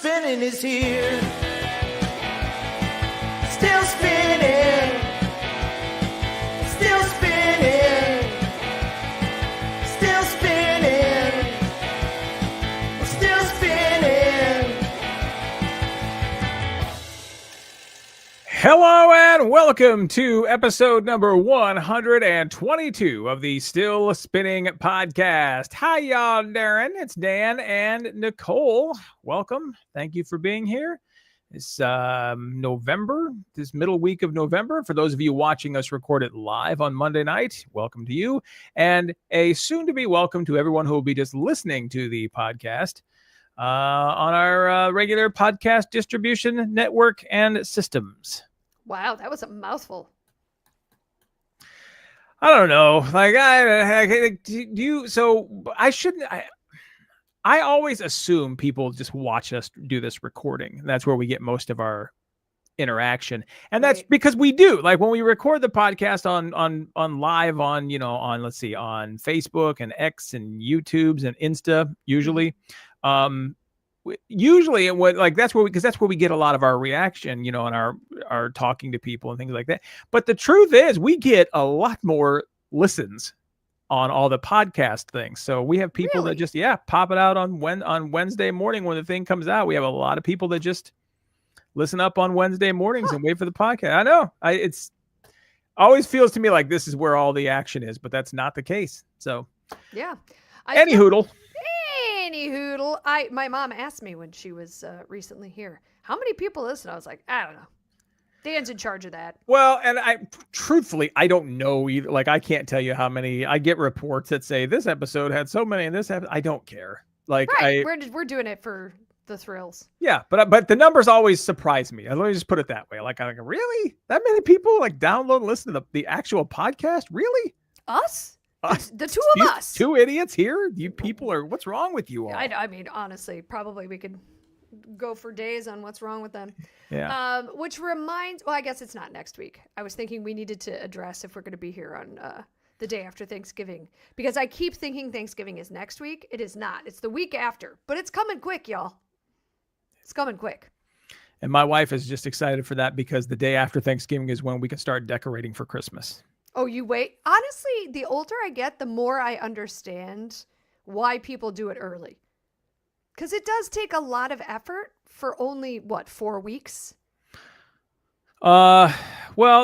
spinning is here. Still spinning. Still spinning. Still spinning. Still spinning. Hello and welcome to episode number 122 of the Still Spinning podcast. Hi, y'all, Darren. It's Dan and Nicole. Welcome. Thank you for being here. It's November, this middle week of November. For those of you watching us record it live on Monday night, welcome to you. And a soon-to-be welcome to everyone who will be just listening to the podcast on our regular podcast distribution network and systems. Wow, that was a mouthful. I don't know. Like, I always assume people just watch us do this recording. That's where we get most of our interaction. And that's because we do. Like when we record the podcast on live on Facebook and X and YouTubes and Insta, usually, that's where we get a lot of our reaction, and our talking to people and things like that. But the truth is we get a lot more listens on all the podcast things. So we have people that just pop it out on Wednesday morning when the thing comes out. We have a lot of people that just listen up on Wednesday mornings and wait for the podcast. I know it's always feels to me like this is where all the action is, but that's not the case. So Any hoodle. My mom asked me when she was recently here, how many people listen? I was like, I don't know. Dan's in charge of that. Well, and truthfully, I don't know either. Like, I can't tell you how many. I get reports that say this episode had so many and this I don't care. Like, right. We're doing it for the thrills. Yeah, but the numbers always surprise me. Let me just put it that way. Like, I'm like, really? That many people like download and listen to the actual podcast? Really? Us? The two of us. Two idiots here? You people are, what's wrong with you all? I mean, honestly, probably we could go for days on what's wrong with them. Yeah. Which reminds, I guess it's not next week. I was thinking we needed to address if we're going to be here on the day after Thanksgiving. Because I keep thinking Thanksgiving is next week. It is not. It's the week after. But it's coming quick, y'all. It's coming quick. And my wife is just excited for that because the day after Thanksgiving is when we can start decorating for Christmas. Oh, you wait. Honestly, the older I get, the more I understand why people do it early. Because it does take a lot of effort for only, 4 weeks? Well,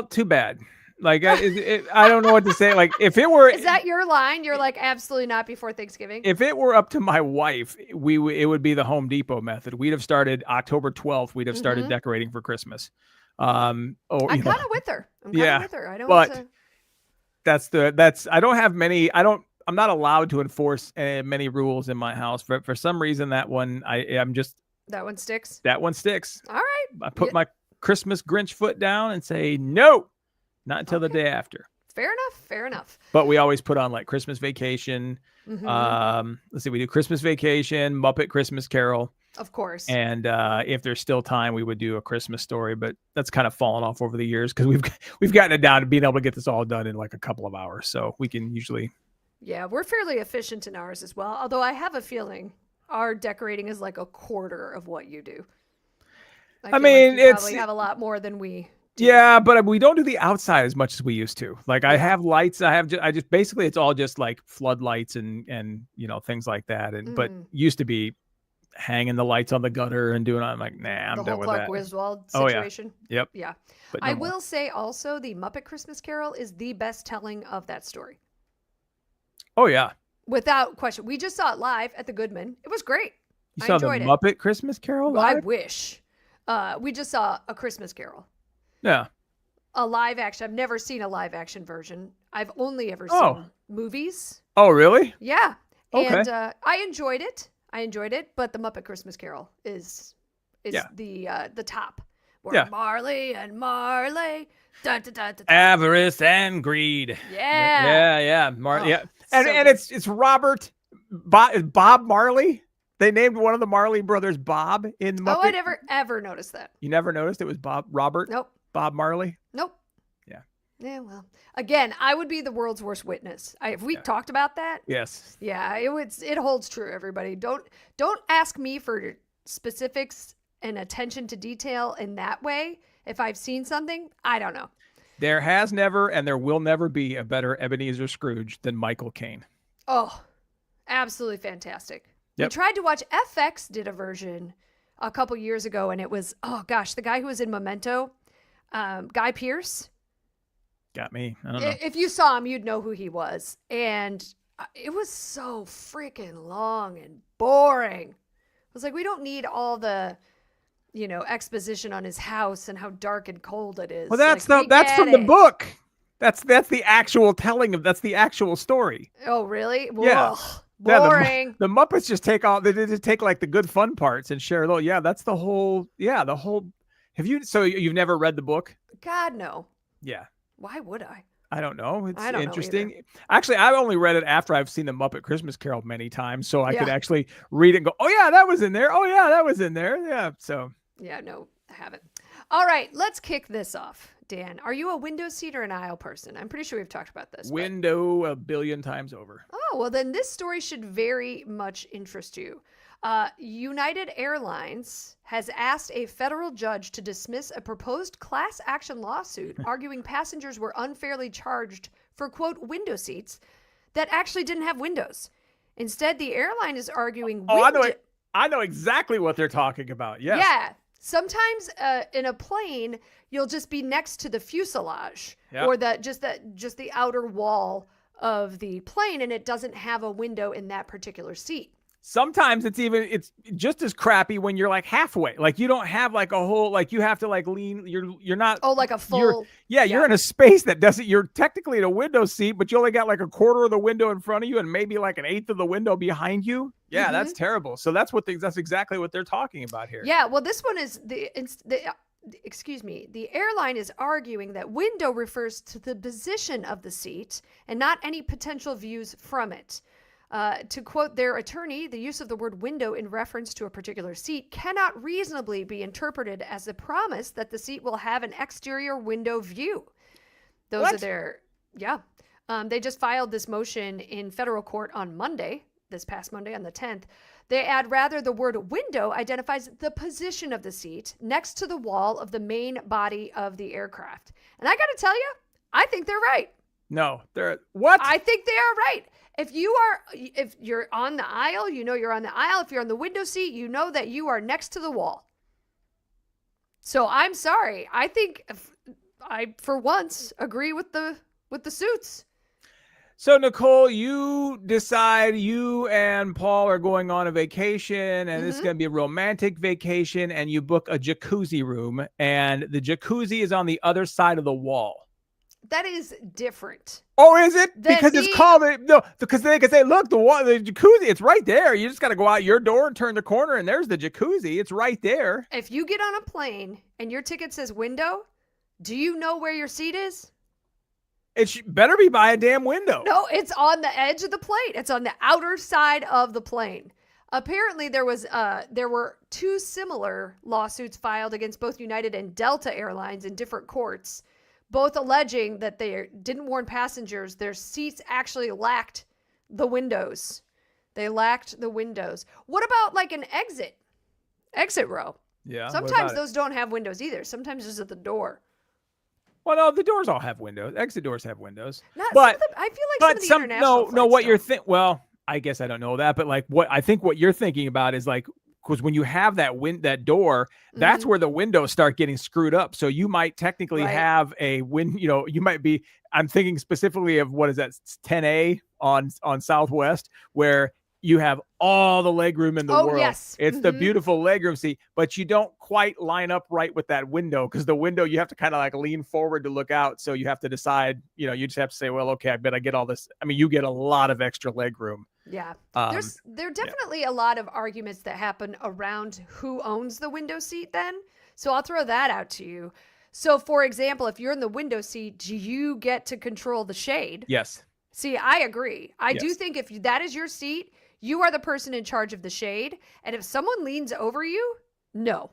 too bad. Like, I don't know what to say. Like, if it were... Is that your line? You're like, absolutely not before Thanksgiving? If it were up to my wife, it would be the Home Depot method. We'd have started October 12th. We'd have started decorating for Christmas. I'm kind of with her. I don't but I don't have many. I'm not allowed to enforce many rules in my house. For some reason, that one, that one sticks. That one sticks. All right. I put my Christmas Grinch foot down and say, no, not until the day after. Fair enough. But we always put on like Christmas Vacation. Let's see, we do Christmas Vacation, Muppet Christmas Carol. Of course. And if there's still time, we would do A Christmas Story, but that's kind of fallen off over the years because we've gotten it down to being able to get this all done in like a couple of hours. So we can usually. Yeah, we're fairly efficient in ours as well. Although I have a feeling our decorating is like a quarter of what you do. I mean, you probably have a lot more than we do. Yeah, but we don't do the outside as much as we used to. Like I have lights. I just basically it's all just like floodlights and things like that. And but used to be hanging the lights on the gutter and doing. I'm like, nah, I'm done with that. The whole Clark Griswold situation. Oh, yeah. Yep. Yeah. But I will say also the Muppet Christmas Carol is the best telling of that story. Oh yeah. Without question. We just saw it live at the Goodman. It was great. You saw the Muppet Christmas Carol live? I wish. We just saw A Christmas Carol. Yeah. A live action. I've never seen a live action version. I've only ever seen movies. Oh, really? Yeah. Okay. And I enjoyed it. But the Muppet Christmas Carol is the top. Where Marley and Marley. Da, da, da, da, da. Avarice and greed. Yeah. Yeah. And it's Bob Marley. They named one of the Marley brothers Bob in Muppet. Oh, I never ever noticed that. You never noticed it was Robert? Nope. Bob Marley? Nope. Yeah. Yeah, well, again, I would be the world's worst witness. If we talked about that. Yes. Yeah, it holds true, everybody. Don't ask me for specifics and attention to detail in that way. If I've seen something, I don't know. There has never and there will never be a better Ebenezer Scrooge than Michael Caine. Oh, absolutely fantastic. Yep. We tried to watch, FX did a version a couple years ago, and it was, oh gosh, the guy who was in Memento, Guy Pearce. Got me. I don't know. If you saw him, you'd know who he was. And it was so freaking long and boring. I was like, we don't need all the, exposition on his house and how dark and cold it is. Well, that's from the book. That's the actual telling of, that's the actual story. Oh, really? Yeah. Ugh, boring. Yeah, the Muppets just take all, they just take like the good fun parts and share a little. Yeah, that's the whole, so you've never read the book? God, no. Yeah. Why would I? I don't know. It's I don't know interesting. either. Actually, I've only read it after I've seen the Muppet Christmas Carol many times, so I could Yeah. actually read it and go, oh yeah, that was in there. Oh yeah, that was in there. Yeah. So Yeah, no, I haven't. All right, let's kick this off. Dan, are you a window seat or an aisle person? I'm pretty sure we've talked about this. window a billion times over. Oh, well, then this story should very much interest you. United Airlines has asked a federal judge to dismiss a proposed class action lawsuit arguing passengers were unfairly charged for, quote, window seats that actually didn't have windows. Instead, the airline is arguing... I know exactly what they're talking about. Yes. Yeah. Sometimes in a plane, you'll just be next to the fuselage Yep. or just the outer wall of the plane, and it doesn't have a window in that particular seat. Sometimes it's just as crappy when you're like halfway. Like you don't have like a whole, like you have to like lean, you're not. Oh, like a full. You're in a space that doesn't, you're technically in a window seat, but you only got like a quarter of the window in front of you and maybe like an eighth of the window behind you. Yeah, that's terrible. So that's exactly what they're talking about here. Yeah, well, this one is the airline is arguing that window refers to the position of the seat and not any potential views from it. To quote their attorney, the use of the word window in reference to a particular seat cannot reasonably be interpreted as a promise that the seat will have an exterior window view. Those are their, they just filed this motion in federal court on Monday, this past Monday on the 10th. They add rather the word window identifies the position of the seat next to the wall of the main body of the aircraft. And I got to tell you, I think they're right. No, they're what? I think they are right. If you're on the aisle, you know you're on the aisle. If you're on the window seat, you know that you are next to the wall. So I'm sorry. I think I, for once, agree with the suits. So Nicole, you decide you and Paul are going on a vacation, and this is going to be a romantic vacation, and you book a jacuzzi room, and the jacuzzi is on the other side of the wall. That is different. Oh, is it? Because it's called because they can say, look, the jacuzzi, it's right there. You just got to go out your door and turn the corner, and there's the jacuzzi. It's right there. If you get on a plane and your ticket says window, do you know where your seat is? It better be by a damn window. No, it's on the edge of the plane. It's on the outer side of the plane. Apparently, there were two similar lawsuits filed against both United and Delta Airlines in different courts, both alleging that they didn't warn passengers their seats actually lacked the windows. They lacked the windows. What about like an exit row? Yeah. Sometimes those don't have windows either. Sometimes just at the door. Well, no, the doors all have windows. Exit doors have windows. I feel like some of the international what flights you're don't. well, I guess I don't know that, but like what you're thinking about is like, because when you have that door, that's where the windows start getting screwed up. So you might technically have a you might be, I'm thinking specifically of what is that 10A on Southwest, where you have all the legroom in the world. Yes. It's the beautiful legroom seat, but you don't quite line up right with that window, because the window, you have to kind of like lean forward to look out. So you have to decide, you just have to say, well, okay, I bet I get all this. I mean, you get a lot of extra legroom. Yeah. There are definitely a lot of arguments that happen around who owns the window seat then. So I'll throw that out to you. So for example, if you're in the window seat, do you get to control the shade? Yes. See, I agree. I do think if that is your seat, you are the person in charge of the shade. And if someone leans over you, no.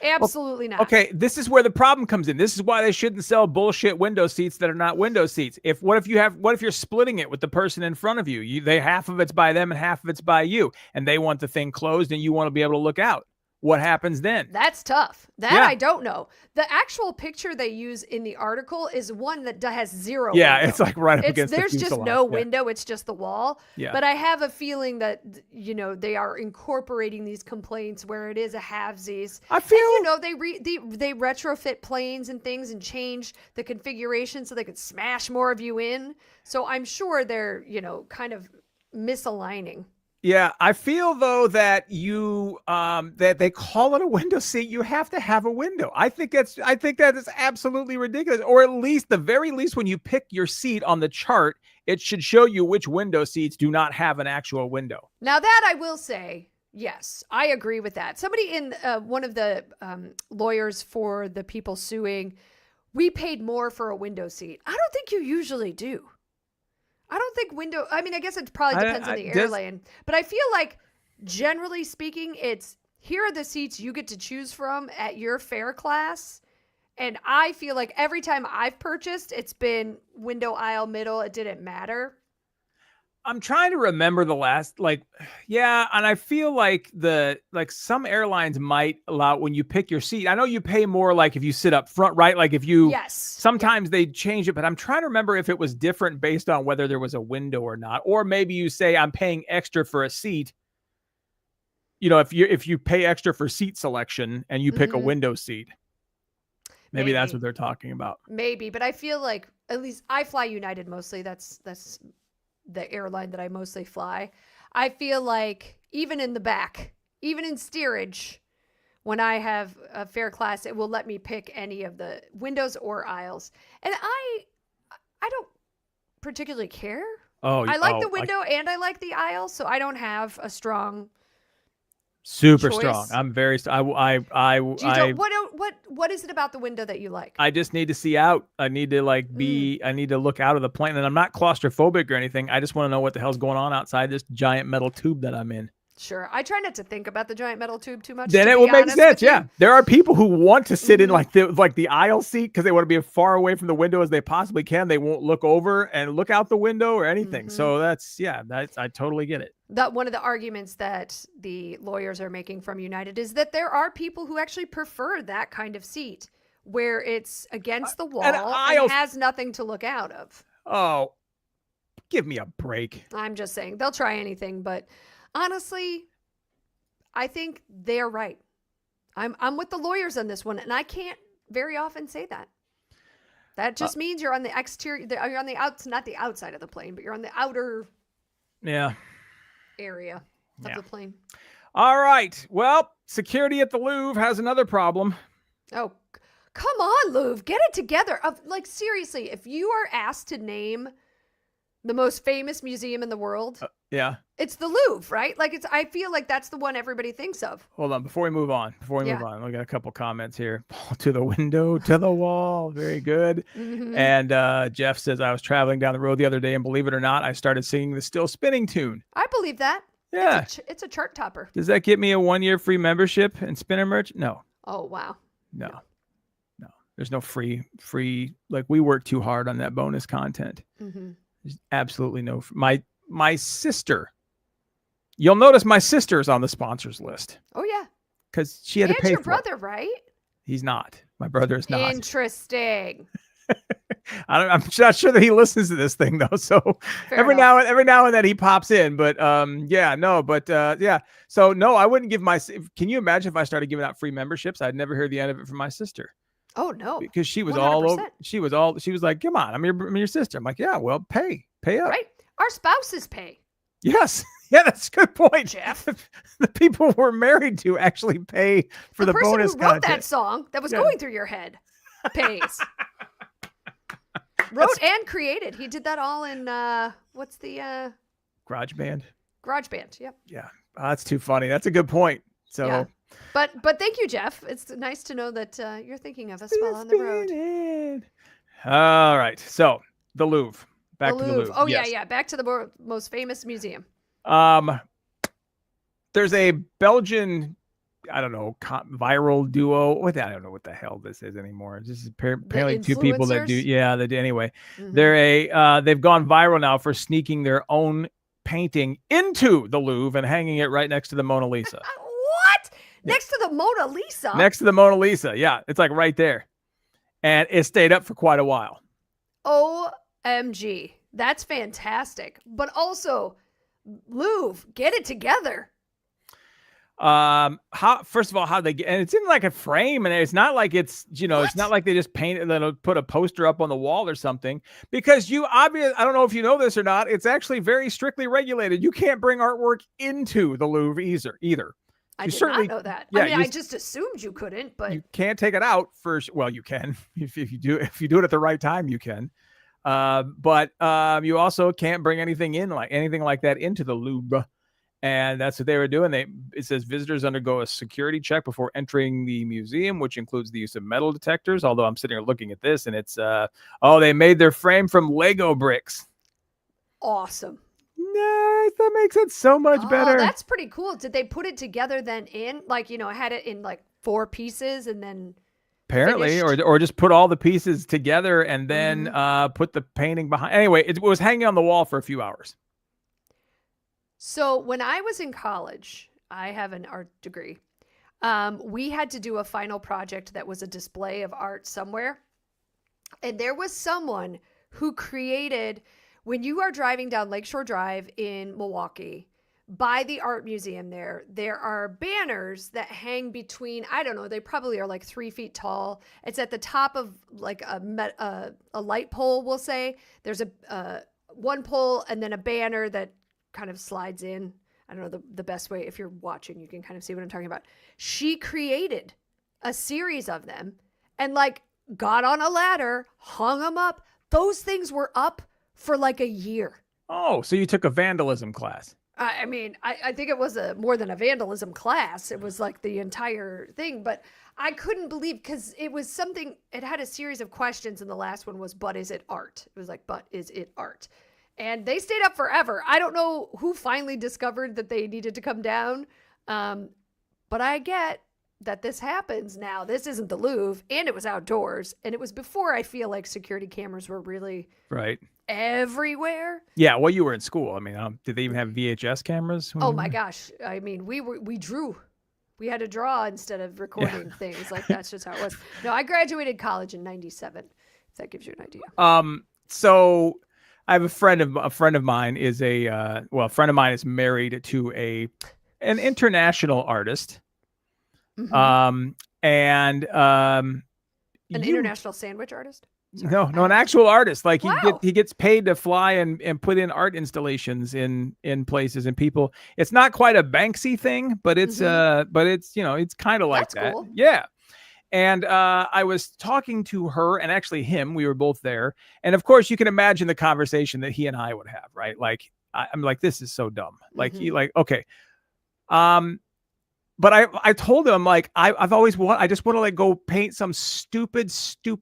Absolutely not. Okay, this is where the problem comes in. This is why they shouldn't sell bullshit window seats that are not window seats. What if you're splitting it with the person in front of you? Half of it's by them and half of it's by you, and they want the thing closed and you want to be able to look out. what happens then? That's tough. That Yeah. I don't know. The actual picture they use in the article is one that has zero Yeah, window. it's like right up against There's the just fuselage. no Yeah. window. It's just the wall. Yeah. But I have a feeling that, they are incorporating these complaints where it is a halvesies. I feel They retrofit planes and things and change the configuration so they could smash more of you in. So I'm sure they're, kind of misaligning. Yeah, I feel though that that they call it a window seat. You have to have a window. I think that is absolutely ridiculous. Or at least, the very least, when you pick your seat on the chart, it should show you which window seats do not have an actual window. Now that I will say, yes, I agree with that. Somebody in one of the lawyers for the people suing, we paid more for a window seat. I don't think you usually do. I don't think I guess it probably depends on the airline, but I feel like generally speaking, it's here are the seats you get to choose from at your fare class. And I feel like every time I've purchased, it's been window, aisle, middle. It didn't matter. I'm trying to remember the last, and I feel like some airlines might allow when you pick your seat. I know you pay more, like if you sit up front, right? Like if you, yes, sometimes they change it, but I'm trying to remember if it was different based on whether there was a window or not, or maybe you say I'm paying extra for a seat. If you pay extra for seat selection and you pick a window seat, maybe that's what they're talking about. Maybe, but I feel like at least I fly United mostly. That's the airline that I mostly fly. I feel like even in the back, even in steerage, when I have a fare class, it will let me pick any of the windows or aisles. And I don't particularly care. I like the window and I like the aisle, so I don't have a strong super choice. Strong. I'm very. What is it about the window that you like? I just need to see out. I need to I need to look out of the plane, and I'm not claustrophobic or anything. I just want to know what the hell's going on outside this giant metal tube that I'm in. Sure. I try not to think about the giant metal tube too much. Then it will make sense. Yeah. There are people who want to sit in the aisle seat because they want to be as far away from the window as they possibly can. They won't look over and look out the window or anything. So I totally get it. One of the arguments that the lawyers are making from United is that there are people who actually prefer that kind of seat where it's against the wall and has nothing to look out of. Oh, give me a break. I'm just saying they'll try anything, but honestly, I think they're right. I'm with the lawyers on this one, and I can't very often say that. That just means you're on the exterior. You're on the not the outside of the plane, but you're on the outer area of the plane. All right. Well, security at the Louvre has another problem. Oh, come on, Louvre. Get it together. Seriously, if you are asked to name the most famous museum in the world, it's the Louvre, right? I feel like that's the one everybody thinks of. Hold on, before we move on, we got a couple comments here. To the window, to the wall. Very good. Mm-hmm. And Jeff says, I was traveling down the road the other day, and believe it or not, I started singing the Still Spinning tune. I believe that. Yeah. It's a chart topper. Does that get me a 1-year free membership and Spinner merch? No. Oh, wow. No. There's no free. We work too hard on that bonus content. Mm-hmm. There's absolutely no. My sister. You'll notice my sister is on the sponsors list. Oh yeah, because she had to pay. Your for brother, it. Right? He's not. My brother is not. Interesting. I'm not sure that he listens to this thing though. So every now and then he pops in. But So no, I wouldn't give my. Can you imagine if I started giving out free memberships? I'd never hear the end of it from my sister. Oh no! Because she was 100%. all over. She was like, "Come on, I'm your sister." I'm like, "Yeah, well, pay up." Right? Our spouses pay. Yes. Yeah, that's a good point. Jeff. The people we're married to actually pay for the bonus content. The person who wrote that song that was going through your head pays. Wrote and created. He did that all in what's the GarageBand? GarageBand. Yep. Yeah. That's too funny. That's a good point. So. Yeah. But thank you, Jeff. It's nice to know that you're thinking of us while on the road. All right. So the Louvre. Back to the Louvre. Oh yeah. Back to the most famous museum. There's a Belgian, I don't know, viral duo. I don't know what the hell this is anymore. This is apparently two people that do. Yeah, they do. Anyway, mm-hmm. They've gone viral now for sneaking their own painting into the Louvre and hanging it right next to the Mona Lisa. What? Next to the Mona Lisa. Next to the Mona Lisa. Yeah, it's like right there. And it stayed up for quite a while. OMG. That's fantastic. But also, Louvre, get it together. First of all, how they get, and it's in like a frame, and it's not like it's, it's not like they just painted, then put a poster up on the wall or something, because I don't know if you know this or not, it's actually very strictly regulated. You can't bring artwork into the Louvre either. I did not know that. Yeah, I just assumed you couldn't, but you can't take it out first. Well, you can if you do it at the right time, you can. But you also can't bring anything like that into the Louvre. And that's what they were doing. It says visitors undergo a security check before entering the museum, which includes the use of metal detectors. Although I'm sitting here looking at this, and it's they made their frame from Lego bricks. Awesome. Nice. That makes it so much better. That's pretty cool. Did they put it together then had it in like 4 pieces and then apparently, finished? or just put all the pieces together and then put the painting behind. Anyway, it was hanging on the wall for a few hours. So when I was in college, I have an art degree. We had to do a final project that was a display of art somewhere. And there was someone who created, when you are driving down Lakeshore Drive in Milwaukee, by the art museum there are banners that hang between, I don't know, they probably are like 3 feet tall. It's at the top of like a light pole, we'll say. There's a one pole and then a banner that kind of slides in. I don't know the best way. If you're watching, you can kind of see what I'm talking about. She created a series of them and like got on a ladder, hung them up. Those things were up for like a year. Oh, so you took a vandalism class. I mean, I think it was more than a vandalism class. It was like the entire thing, but I couldn't believe, because it was something, it had a series of questions, and the last one was, but is it art? It was like, but is it art? And they stayed up forever. I don't know who finally discovered that they needed to come down. But I get that this happens now. This isn't the Louvre, and it was outdoors. And it was before I feel like security cameras were really right everywhere. Yeah, well, you were in school. I mean, did they even have VHS cameers? Oh my gosh. I mean, we drew. We had to draw instead of recording things. Like, that's just how it was. No, I graduated college in 97. If that gives you an idea. So I have a friend of mine is a friend of mine is married to an international artist. Mm-hmm. An international sandwich artist? Sorry. No, an actual artist. Like Wow. he gets paid to fly and put in art installations in places and people. It's not quite a Banksy thing, but it's it's kind of like That's that. cool. Yeah. And I was talking to her and actually him. We were both there, and of course you can imagine the conversation that he and I would have, right? Like I'm like, this is so dumb. Like he okay. But I told him, like, I just want to like go paint some stupid.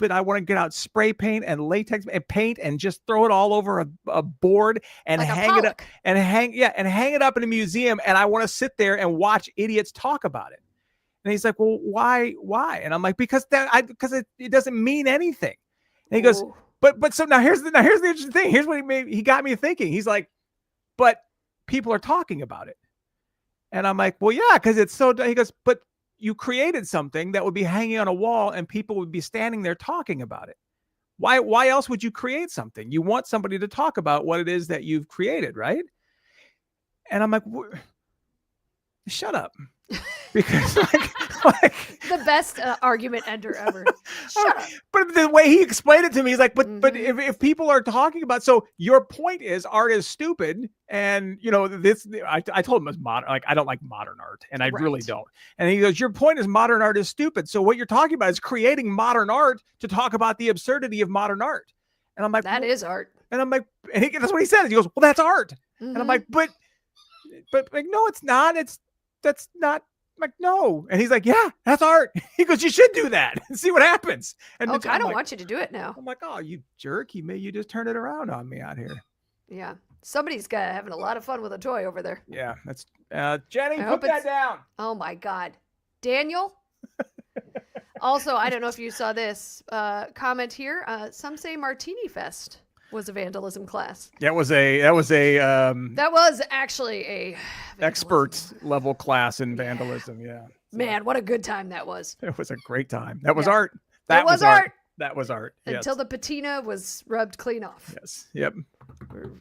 I want to get out spray paint and latex and paint and just throw it all over a board and Like a hang it up Pollock. and hang it up in a museum. And I want to sit there and watch idiots talk about it. And he's like, well, why? And I'm like, because it doesn't mean anything. And he goes, Ooh. but so now here's the interesting thing. Here's what he got me thinking. He's like, but people are talking about it. And I'm like, well, yeah, because it's so. He goes, but you created something that would be hanging on a wall and people would be standing there talking about it. Why else would you create something? You want somebody to talk about what it is that you've created, right? And I'm like, shut up. Because like The best argument ender ever. Shut up. But the way he explained it to me, he's like, but Mm-hmm. if people are talking about, so your point is art is stupid, and this, I told him it's modern, like I don't like modern art, and I really Right. don't. And he goes, your point is modern art is stupid. So what you're talking about is creating modern art to talk about the absurdity of modern art. And I'm like, That is art. and I'm like, that's what he said. He goes, well, that's art. And I'm Mhm. like, but like, no, it's not. That's not. I'm like, no. And he's like, yeah, that's art. He goes, you should do that and see what happens. And Okay, I I'm don't like, want you to do it now. I'm like, oh, you jerk. You just turned it around on me out here. Yeah. Somebody's having a lot of fun with a toy over there. Yeah, that's Jenny, I put hope that it's- down. Oh my God. Daniel? Also, I don't know if you saw this comment here. Some say Martini Fest. was a vandalism class. That was a That was actually a expert vandalism. level class in vandalism. Yeah. Man, what a good time that was. It was a great time. That was Yeah. art. That was art. That was art. Until Yes. the patina was rubbed clean off. Yes. Yep.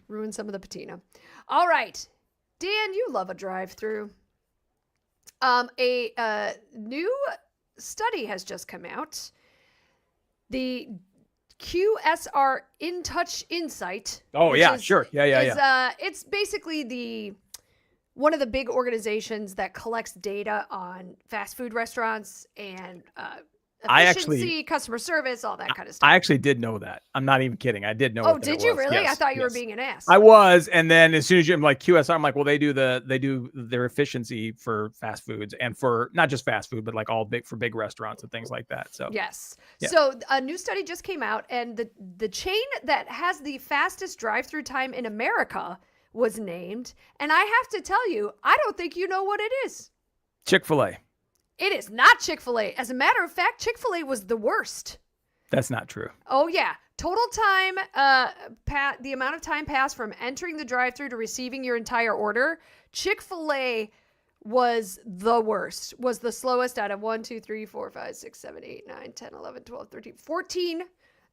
Ruined some of the patina. All right. Dan, you love a drive-through. A new study has just come out. The QSR In Touch Insight. Oh, which yeah, is- sure. Yeah. It's basically one of the big organizations that collects data on fast food restaurants and efficiency, customer service, all that kind of stuff. I actually did know that. I'm not even kidding. I did know. Oh, what that did you was. really? Yes, I thought you were yes. being an ass. I was, and then as soon as I'm like QSR, I'm like, well, they do their efficiency for fast foods and for not just fast food, but like all big restaurants and things like that. So Yes. Yeah. So a new study just came out, and the chain that has the fastest drive-through time in America was named. And I have to tell you, I don't think you know what it is. Chick-fil-A. It is not Chick-fil-A. As a matter of fact, Chick-fil-A was the worst. That's not true. Oh, yeah. Total time, the amount of time passed from entering the drive-thru to receiving your entire order, Chick-fil-A was the worst, was the slowest out of 1, 2, 3, 4, 5, 6, 7, 8, 9, 10, 11, 12, 13, 14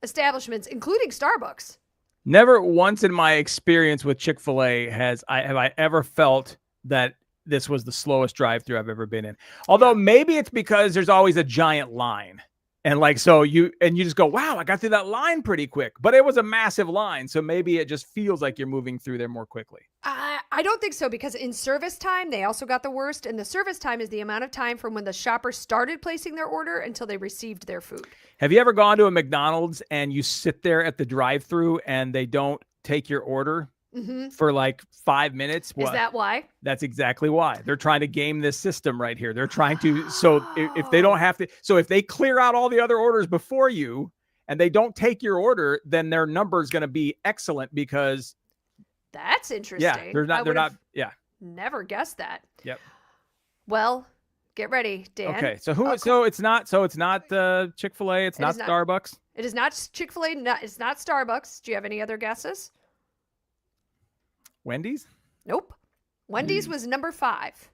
establishments, including Starbucks. Never once in my experience with Chick-fil-A have I ever felt that this was the slowest drive-thru I've ever been in. Although maybe it's because there's always a giant line. And like, so you just go, wow, I got through that line pretty quick, but it was a massive line. So maybe it just feels like you're moving through there more quickly. I don't think so, because in service time, they also got the worst. And the service time is the amount of time from when the shopper started placing their order until they received their food. Have you ever gone to a McDonald's and you sit there at the drive-thru and they don't take your order for like 5 minutes? Is that why? That's exactly why. They're trying to game this system right here. They're trying to, so if they don't have to, so if they clear out all the other orders before you and they don't take your order, then their number is going to be excellent because That's interesting. yeah, they're not, yeah. Never guessed that. Yep. Well, get ready, Dan. Okay. So it's not Chick-fil-A. It's not Starbucks. It is not Chick-fil-A. It's not Starbucks. Do you have any other guesses? Wendy's? Nope. Wendy's was number 5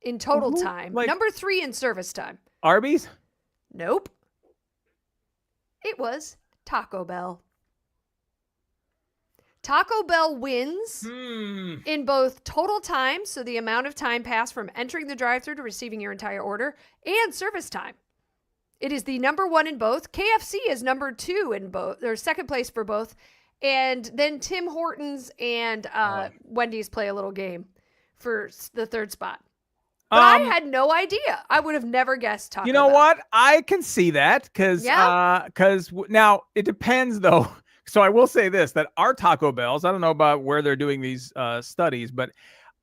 in total time. Number 3 in service time. Arby's? Nope. It was Taco Bell. Taco Bell wins in both total time, so the amount of time passed from entering the drive-thru to receiving your entire order, and service time. It is the number 1 in both. KFC is number 2 in both, or second place for both. And then Tim Hortons and Wendy's play a little game for the third spot. But I had no idea. I would have never guessed Taco Bell. You know what? I can see that because now it depends though. So I will say this, that our Taco Bells, I don't know about where they're doing these studies, but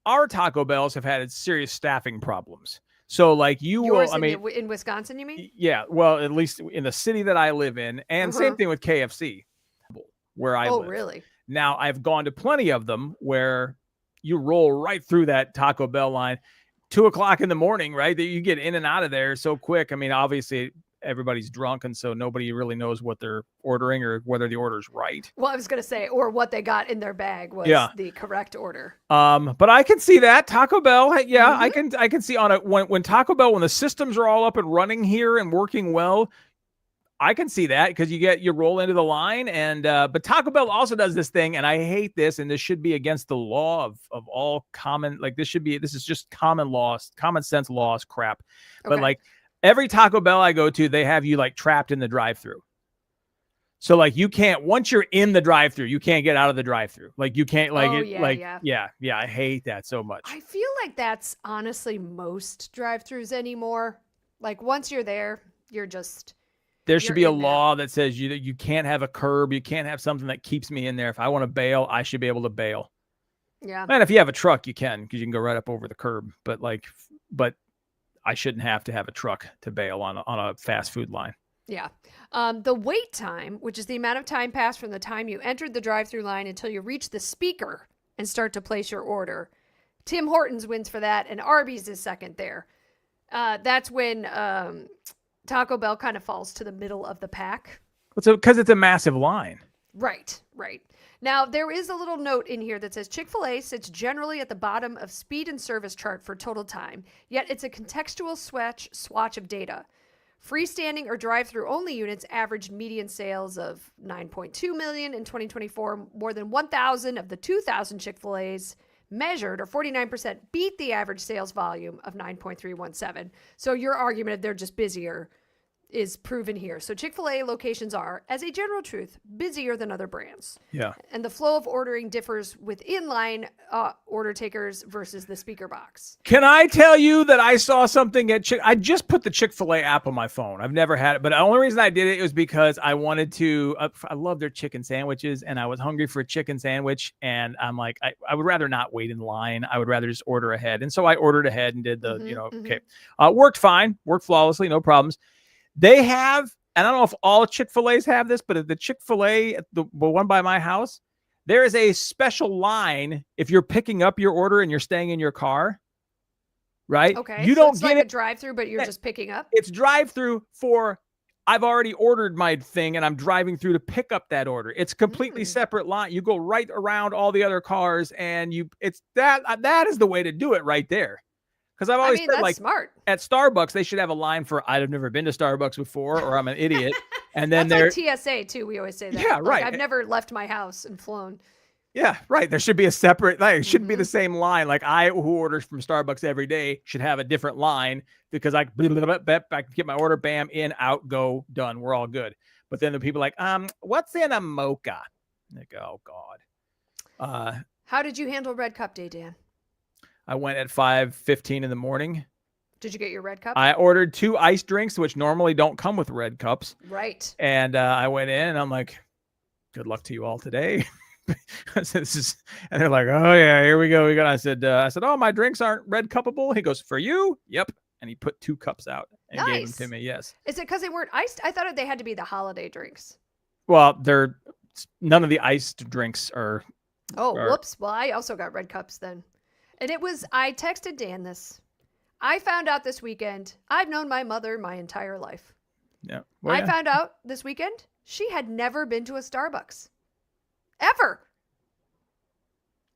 our Taco Bells have had serious staffing problems. So like in Wisconsin, you mean? Yeah. Well, at least in the city that I live in, and same thing with KFC where I live. Oh, really? Now I've gone to plenty of them where you roll right through that Taco Bell line, 2:00 in the morning, right? That you get in and out of there so quick. I mean, obviously everybody's drunk, and so nobody really knows what they're ordering or whether the order's right. Well, I was going to say, or what they got in their bag was the correct order. But I can see that Taco Bell. Yeah, I can see on it when Taco Bell, when the systems are all up and running here and working well, I can see that because you roll into the line but Taco Bell also does this thing, and I hate this, and this should be against the law of all common, like this is just common sense laws crap. Okay. But like every Taco Bell I go to, they have you like trapped in the drive-thru. So like you can't, once you're in the drive-thru, you can't get out of the drive-thru. Like you can't I hate that so much. I feel like that's honestly most drive-thrus anymore. Like once you're there, There should be a law that says you can't have a curb. You can't have something that keeps me in there. If I want to bail, I should be able to bail. Yeah. And if you have a truck, you can, because you can go right up over the curb. But I shouldn't have to have a truck to bail on a fast food line. Yeah. The wait time, which is the amount of time passed from the time you entered the drive-thru line until you reach the speaker and start to place your order. Tim Hortons wins for that, and Arby's is second there. That's when Taco Bell kind of falls to the middle of the pack. Because it's a massive line. Right. Now, there is a little note in here that says Chick-fil-A sits generally at the bottom of speed and service chart for total time, yet it's a contextual swatch of data. Freestanding or drive-through only units averaged median sales of 9.2 million in 2024. More than 1,000 of the 2,000 Chick-fil-A's measured, or 49%, beat the average sales volume of 9.317. So your argument of they're just busier is proven here. So Chick-fil-A locations are, as a general truth, busier than other brands. Yeah. And the flow of ordering differs with inline order takers versus the speaker box. Can I tell you that I saw something at I just put the Chick-fil-A app on my phone. I've never had it, but the only reason I did it was because I wanted to, I love their chicken sandwiches, and I was hungry for a chicken sandwich, and I'm like, I would rather not wait in line. I would rather just order ahead. And so I ordered ahead and did the, okay. Worked fine, worked flawlessly, no problems. They have, and I don't know if all Chick-fil-A's have this, but at the Chick-fil-A, the one by my house, there is a special line if you're picking up your order and you're staying in your car, right? Okay, you so don't it's get like it. a drive-through, but you're just picking up? It's drive-through for, I've already ordered my thing and I'm driving through to pick up that order. It's completely separate line. You go right around all the other cars, and that is the way to do it right there. Because I've always said, that's like, smart. At Starbucks, they should have a line for I've never been to Starbucks before, or I'm an idiot. And then that's like TSA too. We always say that. Yeah, like, right. I've never left my house and flown. Yeah, right. There should be a separate, like, it shouldn't be the same line. Like, I, who orders from Starbucks every day, should have a different line, because I can get my order, bam, in, out, go, done. We're all good. But then the people are like, what's in a mocha? Like, oh God. How did you handle Red Cup Day, Dan? I went at 5:15 in the morning. Did you get your red cup? I ordered 2 ice drinks, which normally don't come with red cups. Right. And I went in and I'm like, good luck to you all today. I said, and they're like, oh yeah, here we go. I said, oh, my drinks aren't red cuppable. He goes, for you? Yep. And he put 2 cups out and gave them to me. Yes. Is it because they weren't iced? I thought they had to be the holiday drinks. Well, none of the iced drinks are. Oh, whoops. Well, I also got red cups then. And I texted Dan this. I found out this weekend, I've known my mother my entire life. Yeah. I found out this weekend she had never been to a Starbucks. Ever.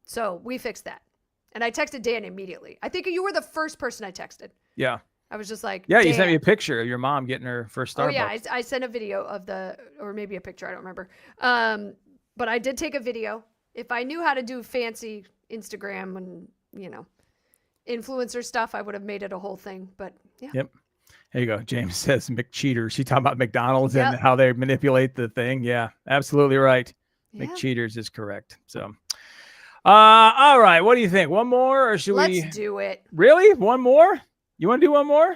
So we fixed that. And I texted Dan immediately. I think you were the first person I texted. Yeah. I was just like, yeah, you Dan. sent me a picture of your mom getting her first Starbucks. Oh, yeah. I sent a video of or maybe a picture. I don't remember. But I did take a video. If I knew how to do fancy Instagram and, influencer stuff, I would have made it a whole thing. But yeah. Yep. There you go. James says McCheaters. She talking about McDonald's and how they manipulate the thing. Yeah, absolutely right. Yeah. McCheaters is correct. So, all right. What do you think? One more, or should we? Let's do it. Really? One more? You want to do one more?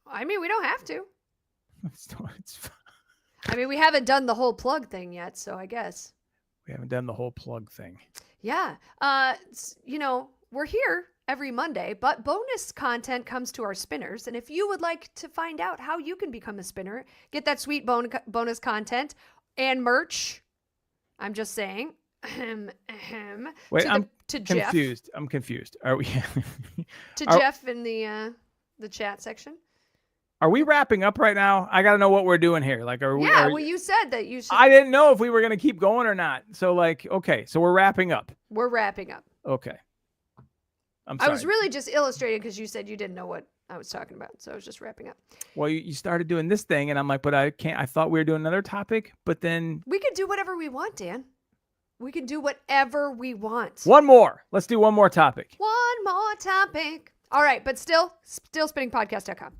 I mean, we don't have to. It's fine. I mean, we haven't done the whole plug thing yet, so I guess. We haven't done the whole plug thing. Yeah. We're here every Monday, but bonus content comes to our spinners. And if you would like to find out how you can become a spinner, get that sweet bonus content and merch, I'm just saying. Wait, I'm confused. Jeff. I'm confused. Are we? Jeff in the chat section. Are we wrapping up right now? I got to know what we're doing here. Like, are we? Yeah, well, you said that you should. I didn't know if we were going to keep going or not. So, okay, so we're wrapping up. We're wrapping up. Okay. I'm sorry. I was really just illustrating because you said you didn't know what I was talking about. So I was just wrapping up. Well, you started doing this thing, and I'm like, but I can't. I thought we were doing another topic, but then. We could do whatever we want, Dan. We can do whatever we want. One more. Let's do one more topic. One more topic. All right, but still spinningpodcast.com.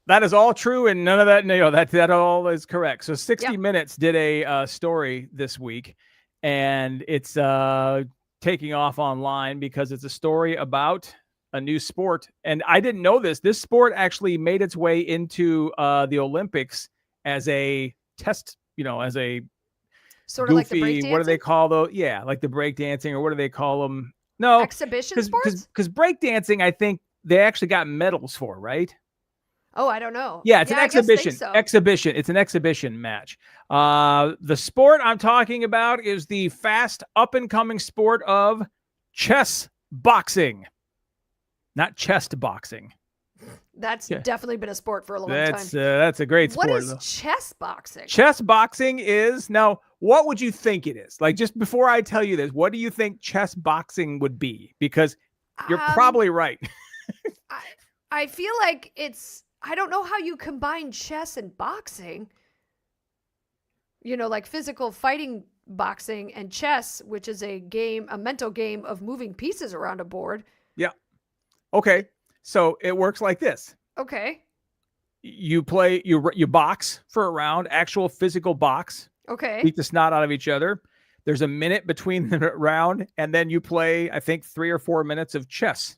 That is all true, and none of that. No, that all is correct. So 60 Minutes did a story this week, and it's taking off online because it's a story about a new sport. And I didn't know this. This sport actually made its way into the Olympics as a test. As a sort goofy, of like the breakdancing? What do they call those? Yeah, like the breakdancing, or what do they call them? No, exhibition sports. Because breakdancing, I think they actually got medals for, right? Oh, I don't know. Yeah, it's an exhibition. So. Exhibition. It's an exhibition match. The sport I'm talking about is the fast up-and-coming sport of chess boxing. Not chest boxing. That's Yeah. definitely been a sport for a long time. That's a great sport. What is though. chess boxing? Chess boxing is now. What would you think it is? Like, just before I tell you this, what do you think chess boxing would be? Because you're probably right. I feel like I don't know how you combine chess and boxing. You know, like physical fighting boxing and chess, which is a mental game of moving pieces around a board. Yeah. Okay. So it works like this. Okay. You play, you box for a round, actual physical box. Okay. Beat the snot out of each other. There's a minute between the round, and then you play, I think, 3 or 4 minutes of chess.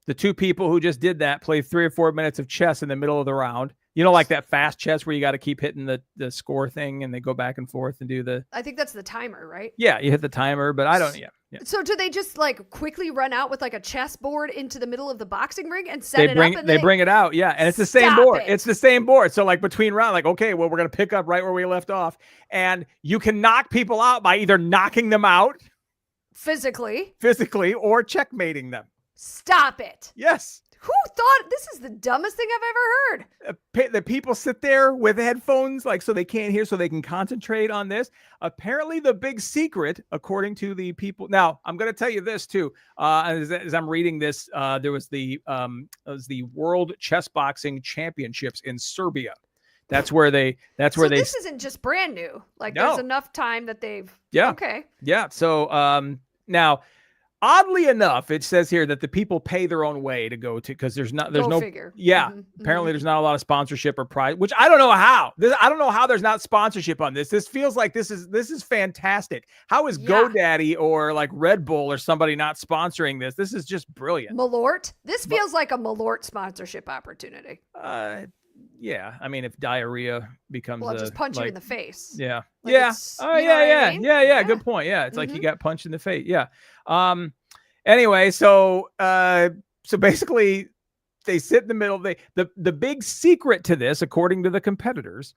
The two people who just did that play 3 or 4 minutes of chess in the middle of the round. You know, like that fast chess where you got to keep hitting the score thing, and they go back and forth and do the. I think that's the timer, right? Yeah, you hit the timer, but I don't. Yeah. So do they just like quickly run out with like a chessboard into the middle of the boxing ring and set it up? And they bring it out, yeah, and it's the same board. It's the same board. So like between round, like okay, well we're gonna pick up right where we left off, and you can knock people out by either knocking them out physically, or checkmating them. Stop it. Yes. Who thought this is the dumbest thing I've ever heard? The people sit there with headphones, like, so they can't hear, so they can concentrate on this. Apparently the big secret, according to the people. Now, I'm going to tell you this too. As I'm reading this, there was the World Chess Boxing Championships in Serbia. That's where they. This isn't just brand new. Like, no. There's enough time that they've. Yeah. Okay. Yeah. So now. Oddly enough, it says here that the people pay their own way to go to, because there's no figure. Yeah. Mm-hmm. Apparently there's not a lot of sponsorship or prize, which I don't know how. I don't know how there's not sponsorship on this. This feels like this is fantastic. How is GoDaddy or like Red Bull or somebody not sponsoring this? This is just brilliant. Malort. This feels like a Malort sponsorship opportunity. Yeah. I mean, if diarrhea becomes just punch you in the face. Yeah. Like yeah. Oh, yeah. I mean? Yeah. Good point. Yeah. It's like you got punched in the face. Yeah. Anyway, so basically they sit in the middle. The big secret to this, according to the competitors,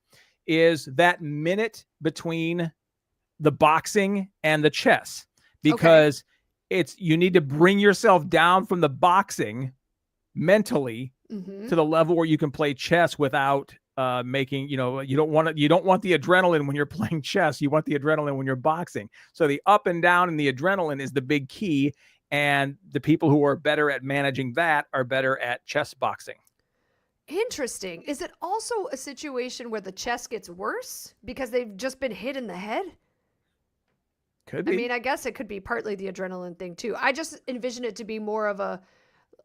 is that minute between the boxing and the chess, because you need to bring yourself down from the boxing mentally to the level where you can play chess without making, you don't want the adrenaline when you're playing chess. You want the adrenaline when you're boxing. So the up and down and the adrenaline is the big key. And the people who are better at managing that are better at chess boxing. Interesting. Is it also a situation where the chess gets worse because they've just been hit in the head? Could be. I mean, I guess it could be partly the adrenaline thing too. I just envision it to be more of a,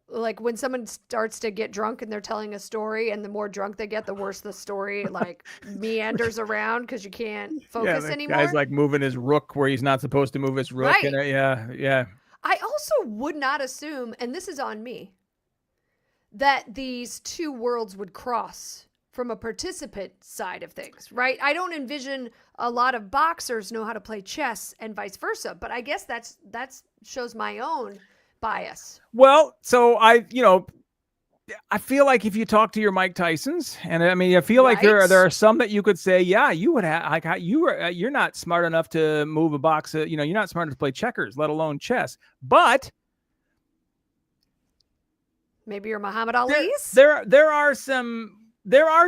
like when someone starts to get drunk and they're telling a story, and the more drunk they get, the worse the story like meanders around because you can't focus anymore. Guy's like moving his rook where he's not supposed to move his rook. Right. And yeah. I also would not assume, and this is on me, that these two worlds would cross from a participant side of things, right? I don't envision a lot of boxers know how to play chess and vice versa, but I guess that shows my own bias. Well, so I feel like if you talk to your Mike Tysons, and I mean, I feel like there are some that you could say, yeah, you would have, like, you're not smart enough to move a box. You're not smart enough to play checkers, let alone chess. But maybe you're Muhammad Ali's. There are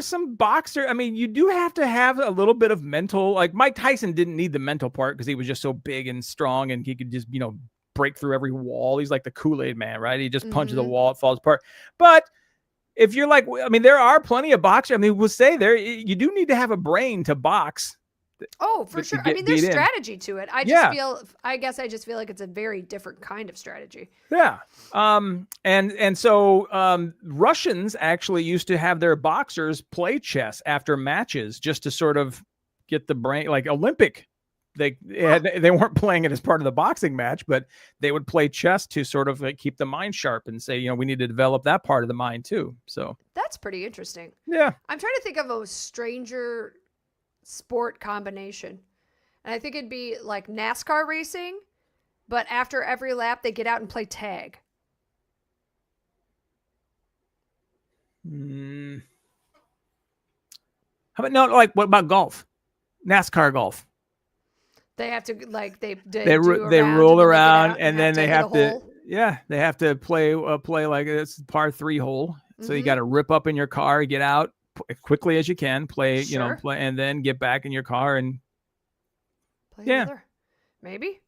some boxer. I mean, you do have to have a little bit of mental. Like Mike Tyson didn't need the mental part because he was just so big and strong, and he could just break through every wall. He's like the Kool-Aid man, right? He just punches the wall, it falls apart. But if you're like, I mean, there are plenty of boxers. I mean, we'll say you do need to have a brain to box. Oh, for sure. I mean, there's strategy to it. I guess I just feel like it's a very different kind of strategy. Yeah. And so Russians actually used to have their boxers play chess after matches just to sort of get the brain, like Olympic. They weren't playing it as part of the boxing match, but they would play chess to sort of like keep the mind sharp and say, we need to develop that part of the mind too. So that's pretty interesting. Yeah. I'm trying to think of a stranger sport combination. And I think it'd be like NASCAR racing, but after every lap, they get out and play tag. How about what about golf? NASCAR golf. They have to they roll around and then they have to play like it's par 3 hole So you got to rip up in your car, get out quickly as you can, play, Sure. play, and then get back in your car and Play Yeah. another. Maybe.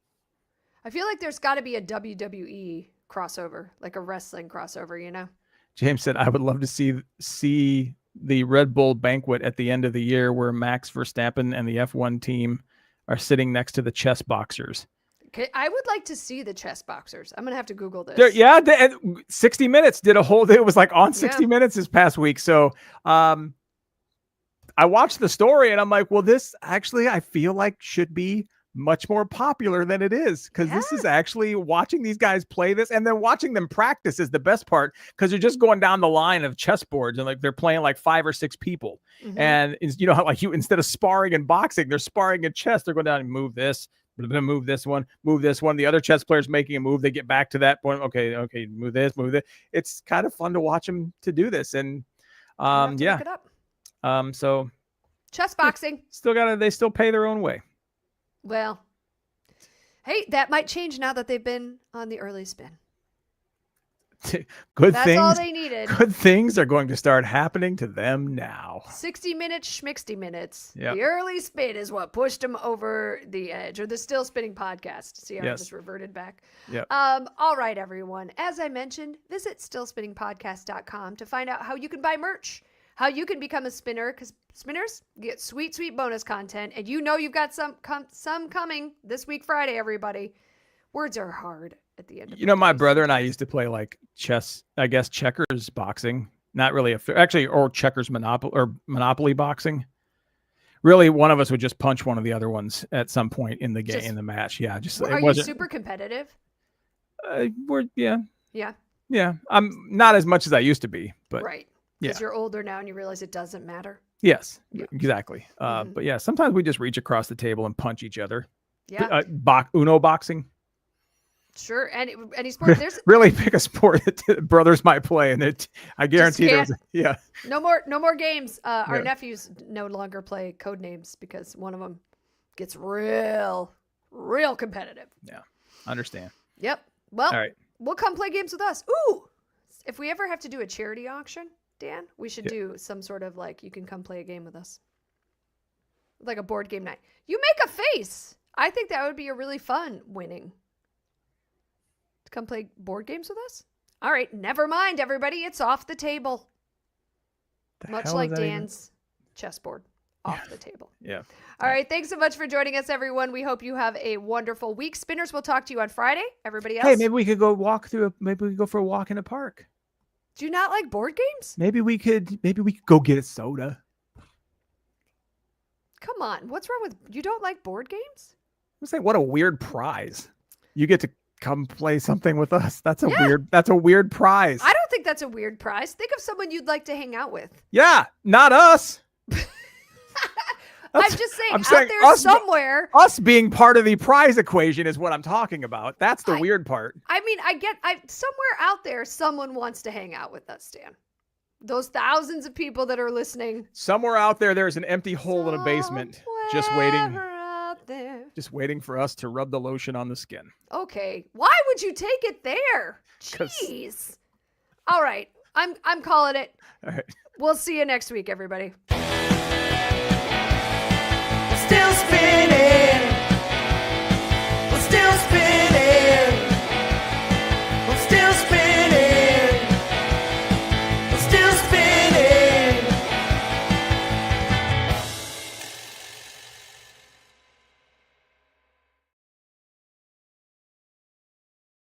I feel like there's got to be a WWE crossover, like a wrestling crossover, you know? James said, I would love to see the Red Bull banquet at the end of the year where Max Verstappen and the F1 team are sitting next to the chess boxers. Okay, I would like to see the chess boxers. I'm going to have to Google this. And 60 Minutes did a whole, it was like on 60 Minutes this past week. So I watched the story and I'm like, well, this actually, I feel like should be much more popular than it is, because this is actually watching these guys play this, and then watching them practice is the best part, because they're just going down the line of chessboards and like they're playing like 5 or 6 people. And you know how like instead of sparring and boxing, they're sparring in chess. They're going down and move this one, move this one. The other chess player's making a move. They get back to that point. Okay, move this. It's kind of fun to watch them to do this. And Look it up. so Chess boxing. they still pay their own way. Well, hey, that might change now that they've been on the early spin. That's all they needed. Good things are going to start happening to them now. 60 minutes, schmixty minutes. Yep. The early spin is what pushed them over the edge, or the Still Spinning podcast. See how I just reverted back? Yep. All right, everyone. As I mentioned, visit stillspinningpodcast.com to find out how you can buy merch, how you can become a spinner, because spinners get sweet, sweet bonus content, and you know you've got some coming this week, Friday, everybody. Words are hard at the end of my brother and I used to play like chess, I guess checkers boxing, not really or checkers Monopoly boxing. Really, one of us would just punch one of the other ones at some point in the game, in the match. Yeah, Are you super competitive? Yeah. I'm not as much as I used to be, but right. Because you're older now and you realize it doesn't matter. Yes, exactly. But yeah, sometimes we just reach across the table and punch each other. Yeah. Uno boxing. Sure. And any sport, there's really pick a sport that brothers might play, and I guarantee there's no more games. Our nephews no longer play code names because one of them gets real competitive. Yeah, understand. Yep. Well, all right. We'll come play games with us. Ooh, if we ever have to do a charity auction, Dan, we should do some sort of like, you can come play a game with us, like a board game night. You make a face. I think that would be a really fun winning. To come play board games with us? All right, never mind, everybody. It's off the table. Much like Dan's chessboard. Off the table. Yeah. All right, thanks so much for joining us, everyone. We hope you have a wonderful week. Spinners, we'll talk to you on Friday. Everybody else? Hey, maybe we could go go for a walk in a park. Do you not like board games? Maybe we could go get a soda. Come on, what's wrong with you? Don't like board games? I'm saying, what a weird prize. You get to come play something with us. That's a weird prize. I don't think that's a weird prize. Think of someone you'd like to hang out with. Yeah, not us. I'm just saying, out there somewhere. Us being part of the prize equation is what I'm talking about. That's the weird part. I mean, somewhere out there, someone wants to hang out with us, Dan. Those thousands of people that are listening. Somewhere out there's an empty hole in a basement, just waiting. There. Just waiting for us to rub the lotion on the skin. Okay. Why would you take it there? Jeez. All right. I'm calling it. All right. We'll see you next week, everybody.